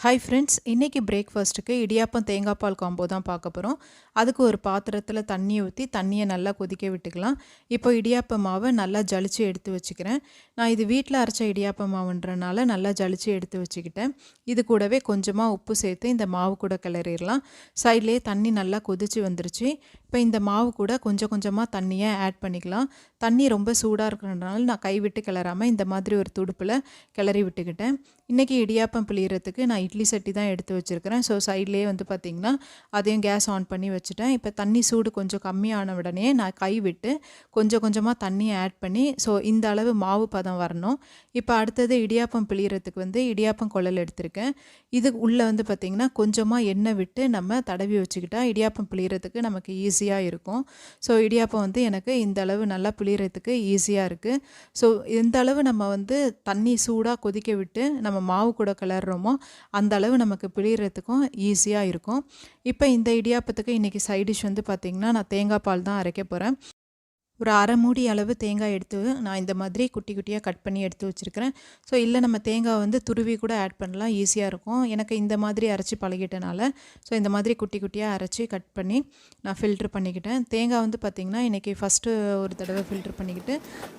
Hi friends, இன்றைக்கி பிரேக்ஃபாஸ்ட்டுக்கு இடியாப்பம் தேங்காய் பால் காம்போ தான் பார்க்க போகிறோம். அதுக்கு ஒரு பாத்திரத்தில் தண்ணி ஊற்றி தண்ணியை நல்லா கொதிக்க விட்டுக்கலாம். இப்போ இடியாப்ப மாவை நல்லா ஜலிச்சு எடுத்து வச்சுக்கிறேன். நான் இது வீட்டில் அரைச்ச இடியாப்ப மாவுன்றனால நல்லா ஜலிச்சு எடுத்து வச்சுக்கிட்டேன். இது கூடவே கொஞ்சமாக உப்பு சேர்த்து இந்த மாவு கூட கிளறிடலாம். சைட்லேயே தண்ணி நல்லா கொதிச்சு வந்துருச்சு. இப்போ இந்த மாவு கூட கொஞ்சம் கொஞ்சமாக தண்ணியை ஆட் பண்ணிக்கலாம். தண்ணி ரொம்ப சூடாக இருக்கிறதுனால நான் கைவிட்டு கிளறாமல் இந்த மாதிரி ஒரு துடுப்பில் கிளறி விட்டுக்கிட்டேன். இன்றைக்கி இடியாப்பம் பிழியறதுக்கு நான் இட்லி சட்டி தான் எடுத்து வச்சுருக்கிறேன். ஸோ சைட்லேயே பார்த்திங்கன்னா அதையும் கேஸ் ஆன் பண்ணி வச்சுட்டேன். இப்போ தண்ணி சூடு கொஞ்சம் கம்மியான உடனே நான் கை விட்டு கொஞ்சம் கொஞ்சமாக தண்ணியை ஆட் பண்ணி ஸோ இந்த அளவு மாவு பதம் வரணும். இப்போ அடுத்தது இடியாப்பம் பிழியறதுக்கு இடியாப்பம் குழல் எடுத்திருக்கேன். இது உள்ளே பார்த்திங்கன்னா கொஞ்சமாக எண்ணெய் விட்டு நம்ம தடவி வச்சுக்கிட்டால் இடியாப்பம் பிழியறதுக்கு நமக்கு ஈஸியாக இருக்கும். ஸோ இடியாப்பம் எனக்கு இந்த அளவு நல்லா பிழியறதுக்கு ஈஸியாக இருக்குது. ஸோ எந்த அளவு நம்ம தண்ணி சூடாக கொதிக்க விட்டு நம்ம மாவு கூட கிளறோமோ அந்த அளவு நமக்கு பிழியறதுக்கும் ஈஸியாக இருக்கும். இப்போ இந்த இடியாப்பத்துக்கு இன்றைக்கி சைட் டிஷ் பார்த்திங்கன்னா நான் தேங்காய் பால் தான் அரைக்க போகிறேன். ஒரு அரை மூடி அளவு தேங்காய் எடுத்து நான் இந்த மாதிரி குட்டி குட்டியாக கட் பண்ணி எடுத்து வச்சுருக்கிறேன். ஸோ இல்லை நம்ம தேங்காய் துருவி கூட ஆட் பண்ணலாம், ஈஸியாக இருக்கும். எனக்கு இந்த மாதிரி அரைச்சி பழகிட்டனால ஸோ இந்த மாதிரி குட்டி குட்டியாக அரைச்சி கட் பண்ணி நான் ஃபில்ட்ரு பண்ணிக்கிட்டேன். தேங்காய் பார்த்திங்கன்னா இன்றைக்கி ஃபஸ்ட்டு ஒரு தடவை ஃபில்ட்ரு பண்ணிக்கிட்டு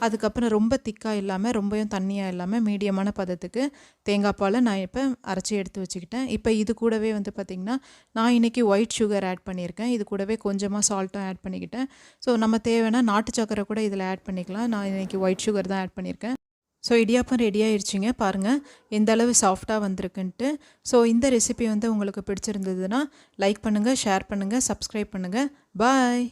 அதுக்கப்புறம் ரொம்ப திக்காக இல்லாமல் ரொம்பவும் தண்ணியாக இல்லாமல் மீடியமான பதத்துக்கு தேங்காய் பாலை நான் இப்போ அரைச்சி எடுத்து வச்சுக்கிட்டேன். இப்போ இது கூடவே பார்த்திங்கன்னா நான் இன்றைக்கி ஒயிட் சுகர் ஆட் பண்ணியிருக்கேன். இது கூடவே கொஞ்சமாக சால்ட்டும் ஆட் பண்ணிக்கிட்டேன். ஸோ நம்ம தேவைன்னா நாட்டு சக்கரை கூட இதில் ஆட் பண்ணிக்கலாம். நான் இன்றைக்கி ஒயிட் சுகர் தான் ஆட் பண்ணியிருக்கேன். ஸோ இடியாப்பம் ரெடி ஆயிடுச்சுங்க. பாருங்கள் எந்த அளவு சாஃப்டாக வந்திருக்குன்ட்டு. ஸோ இந்த ரெசிபி உங்களுக்கு பிடிச்சிருந்ததுன்னா லைக் பண்ணுங்கள், ஷேர் பண்ணுங்கள், சப்ஸ்கிரைப் பண்ணுங்கள். பாய்.